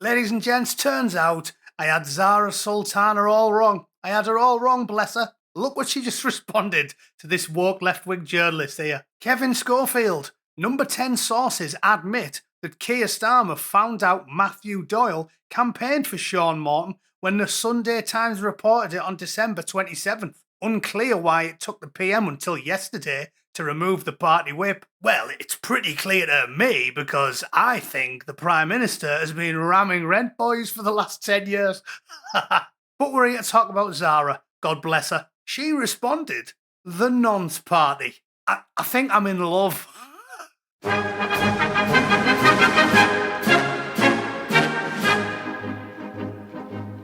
Ladies and gents, turns out I had Zara Sultana all wrong. I had her all wrong, bless her. Look what she just responded to this woke left-wing journalist here. Kevin Schofield, number 10 sources admit that Keir Starmer found out Matthew Doyle campaigned for Sean Morton when the Sunday Times reported it on December 27th. Unclear why it took the PM until yesterday to remove the party whip. Well, it's pretty clear to me because I think the Prime Minister has been ramming rent boys for the last 10 years. But we're here to talk about Zara, God bless her. She responded, the nonce party. I think I'm in love.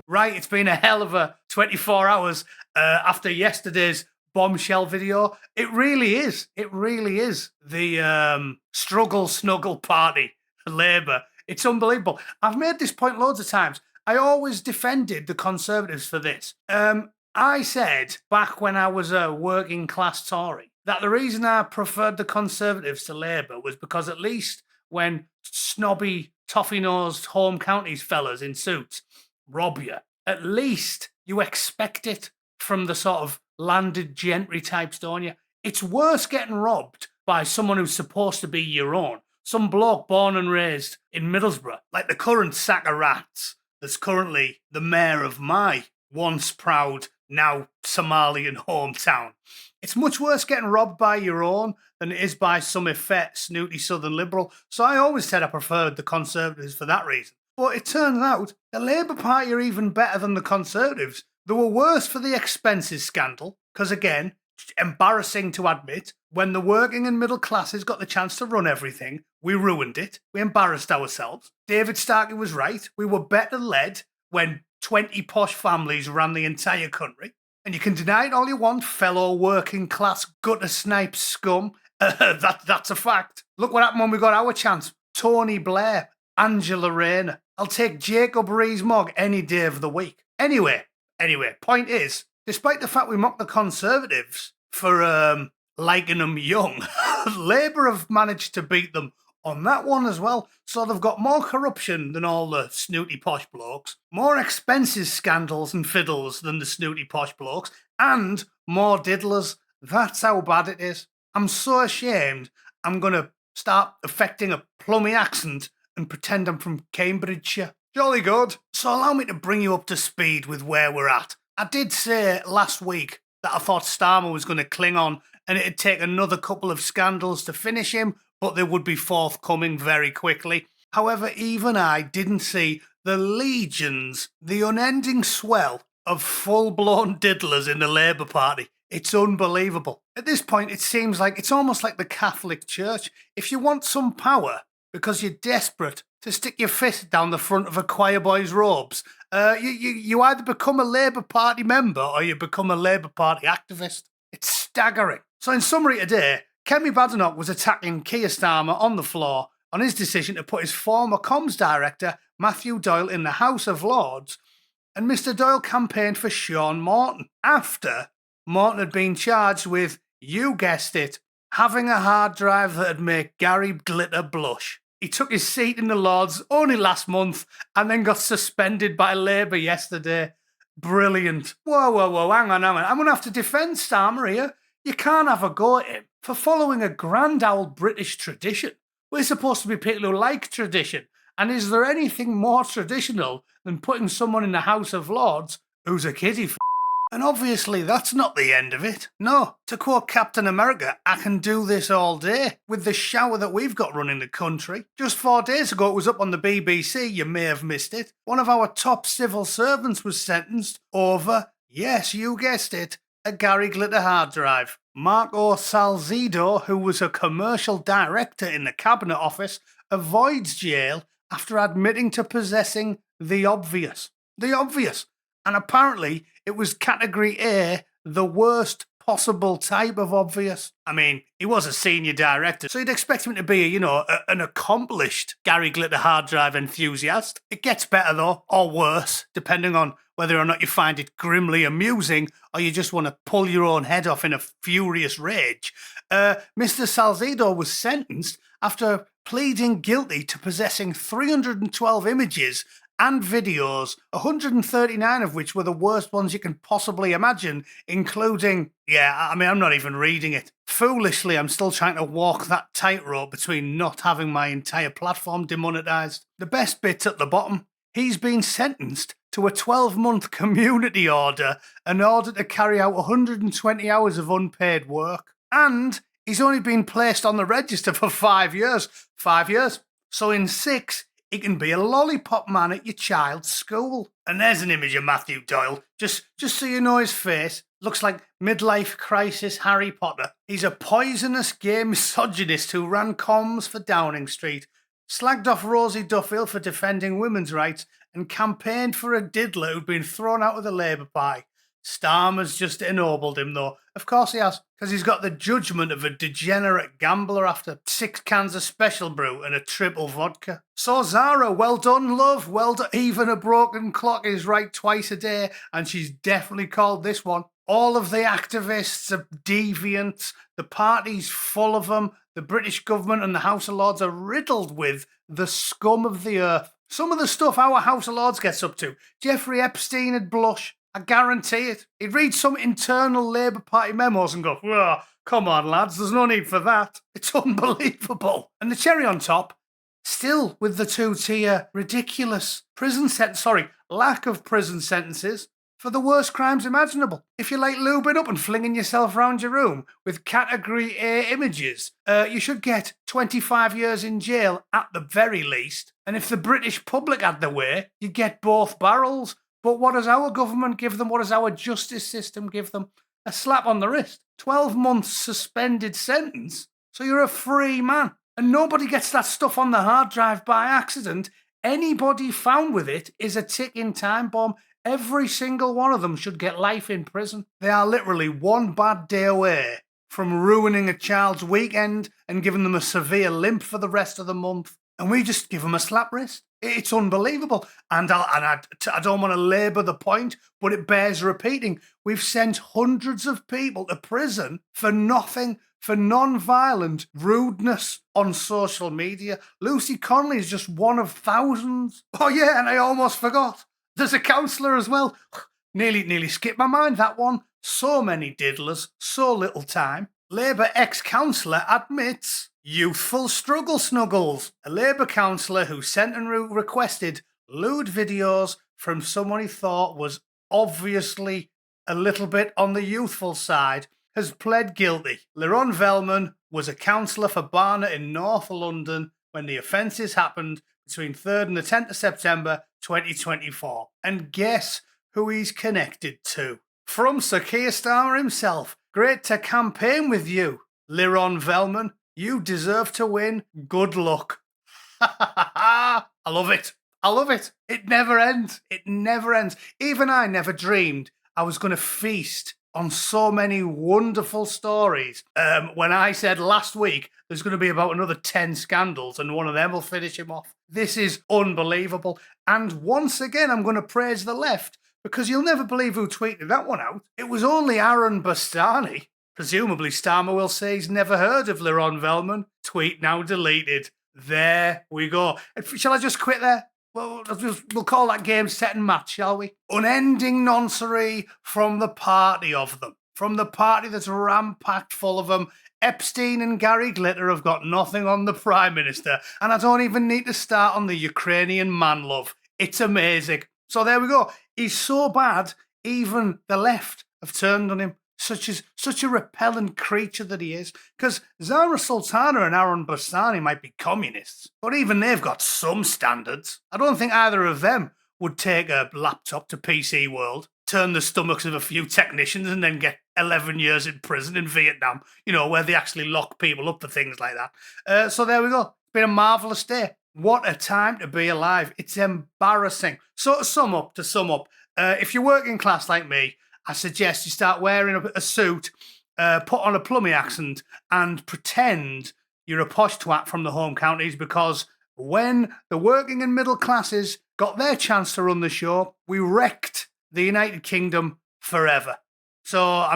Right, it's been a hell of a 24 hours after yesterday's bombshell video. It really is. It really is the struggle snuggle party for Labour. It's unbelievable. I've made this point loads of times. I always defended the Conservatives for this. I said back when I was a working class Tory that the reason I preferred the Conservatives to Labour was because at least when snobby, toffee-nosed home counties fellas in suits rob you, at least you expect it from the sort of landed gentry types, don't you? It's worse getting robbed by someone who's supposed to be your own. Some bloke born and raised in Middlesbrough, like the current sack of rats that's currently the mayor of my once proud, now Somalian hometown. It's much worse getting robbed by your own than it is by some effete, snooty Southern Liberal. So I always said I preferred the Conservatives for that reason. But it turns out the Labour Party are even better than the Conservatives. They were worse for the expenses scandal, because again, embarrassing to admit, when the working and middle classes got the chance to run everything, we ruined it. We embarrassed ourselves. David Starkey was right. We were better led when 20 posh families ran the entire country. And you can deny it all you want, fellow working class gutter snipe scum. That's a fact. Look what happened when we got our chance. Tony Blair, Angela Rayner. I'll take Jacob Rees-Mogg any day of the week. Anyway, point is, despite the fact we mocked the Conservatives for liking them young, Labour have managed to beat them on that one as well. So they've got more corruption than all the snooty posh blokes, more expenses scandals and fiddles than the snooty posh blokes, and more diddlers. That's how bad it is. I'm so ashamed I'm going to start affecting a plummy accent and pretend I'm from Cambridgeshire. Jolly good. So allow me to bring you up to speed with where we're at. I did say last week that I thought Starmer was going to cling on and it'd take another couple of scandals to finish him, but they would be forthcoming very quickly. However, even I didn't see the legions, the unending swell of full-blown diddlers in the Labour Party. It's unbelievable. At this point, it seems like it's almost like the Catholic Church. If you want some power because you're desperate to stick your fist down the front of a choir boy's robes, you either become a Labour Party member or you become a Labour Party activist. It's staggering. So in summary today, Kemi Badenoch was attacking Keir Starmer on the floor on his decision to put his former comms director, Matthew Doyle, in the House of Lords, and Mr. Doyle campaigned for Sean Morton after Morton had been charged with, you guessed it, having a hard drive that'd make Gary Glitter blush. He took his seat in the Lords only last month and then got suspended by Labour yesterday. Brilliant. Whoa, hang on. I'm going to have to defend Starmer here. You can't have a go at him for following a grand old British tradition. We're supposed to be people who like tradition. And is there anything more traditional than putting someone in the House of Lords who's a kiddie f***? And obviously that's not the end of it. No, to quote Captain America, I can do this all day with the shower that we've got running the country. Just 4 days ago it was up on the BBC, you may have missed it. One of our top civil servants was sentenced over, yes, you guessed it, a Gary Glitter hard drive. Marco Salzido, who was a commercial director in the Cabinet Office, avoids jail after admitting to possessing the obvious. The obvious. And apparently it was category A, the worst possible type of obvious. I mean, he was a senior director, so you'd expect him to be, an accomplished Gary Glitter hard drive enthusiast. It gets better though, or worse, depending on whether or not you find it grimly amusing or you just want to pull your own head off in a furious rage. Mr. Salzido was sentenced after pleading guilty to possessing 312 images and videos, 139 of which were the worst ones you can possibly imagine, including, I'm not even reading it. Foolishly, I'm still trying to walk that tightrope between not having my entire platform demonetized. The best bit's at the bottom. He's been sentenced to a 12-month community order in order to carry out 120 hours of unpaid work. And he's only been placed on the register for 5 years. 5 years. So in 6, he can be a lollipop man at your child's school. And there's an image of Matthew Doyle, just so you know his face. Looks like midlife crisis Harry Potter. He's a poisonous gay misogynist who ran comms for Downing Street, slagged off Rosie Duffield for defending women's rights, and campaigned for a diddler who'd been thrown out of the Labour Party. Starmer's just ennobled him, though. Of course he has, because he's got the judgment of a degenerate gambler after 6 cans of Special Brew and a triple vodka. So Zara, well done, love, well done. Even a broken clock is right twice a day, and she's definitely called this one. All of the activists are deviants. The party's full of them. The British government and the House of Lords are riddled with the scum of the earth. Some of the stuff our House of Lords gets up to, Jeffrey Epstein would blush. I guarantee it. He'd read some internal Labour Party memos and go, oh, come on, lads, there's no need for that. It's unbelievable. And the cherry on top, still with the 2-tier ridiculous lack of prison sentences for the worst crimes imaginable. If you like lubing up and flinging yourself around your room with Category A images, you should get 25 years in jail at the very least. And if the British public had their way, you'd get both barrels. But what does our government give them? What does our justice system give them? A slap on the wrist. 12 months suspended sentence. So you're a free man. And nobody gets that stuff on the hard drive by accident. Anybody found with it is a ticking time bomb. Every single one of them should get life in prison. They are literally one bad day away from ruining a child's weekend and giving them a severe limp for the rest of the month. And we just give them a slap wrist. It's unbelievable. And I don't want to labour the point, but it bears repeating. We've sent hundreds of people to prison for nothing, for non-violent rudeness on social media. Lucy Connolly is just one of thousands. Oh yeah, and I almost forgot. There's a councillor as well. Nearly skipped my mind, that one. So many diddlers, so little time. Labour ex-councillor admits youthful struggle snuggles. A Labour councillor who sent and requested lewd videos from someone he thought was obviously a little bit on the youthful side has pled guilty. Liron Velman was a councillor for Barnet in North London when the offences happened between 3rd and the 10th of September 2024. And guess who he's connected to? From Sir Keir Starmer himself. Great to campaign with you, Liron Velman. You deserve to win. Good luck. I love it. I love it. It never ends. It never ends. Even I never dreamed I was going to feast on so many wonderful stories. When I said last week there's going to be about another 10 scandals and one of them will finish him off. This is unbelievable. And once again, I'm going to praise the left because you'll never believe who tweeted that one out. It was only Aaron Bastani. Presumably, Starmer will say he's never heard of Liron Velman. Tweet now deleted. There we go. Shall I just quit there? Well, we'll call that game set and match, shall we? Unending noncery from the party of them. From the party that's ram-packed full of them. Epstein and Gary Glitter have got nothing on the Prime Minister. And I don't even need to start on the Ukrainian man love. It's amazing. So there we go. He's so bad, even the left have turned on him. Such a repellent creature that he is. Because Zara Sultana and Aaron Bastani might be communists, but even they've got some standards. I don't think either of them would take a laptop to PC World, turn the stomachs of a few technicians and then get 11 years in prison in Vietnam, where they actually lock people up for things like that. So there we go. It's been a marvellous day. What a time to be alive. It's embarrassing. So to sum up, if you're working class like me, I suggest you start wearing a suit, put on a plummy accent, and pretend you're a posh twat from the home counties, because when the working and middle classes got their chance to run the show, we wrecked the United Kingdom forever. So,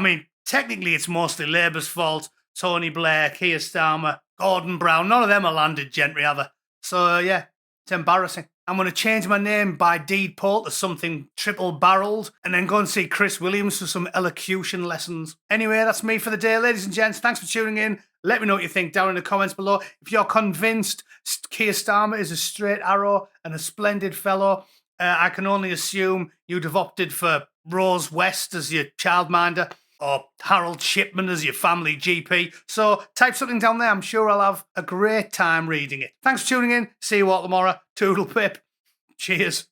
technically it's mostly Labour's fault. Tony Blair, Keir Starmer, Gordon Brown, none of them are landed gentry, are they? So, yeah, It's embarrassing. I'm going to change my name by deed poll to something triple-barreled and then go and see Chris Williams for some elocution lessons. Anyway, that's me for the day, ladies and gents. Thanks for tuning in. Let me know what you think down in the comments below. If you're convinced Keir Starmer is a straight arrow and a splendid fellow, I can only assume you'd have opted for Rose West as your childminder or Harold Shipman as your family GP. So type something down there. I'm sure I'll have a great time reading it. Thanks for tuning in. See you all tomorrow. Toodle pip. Cheers.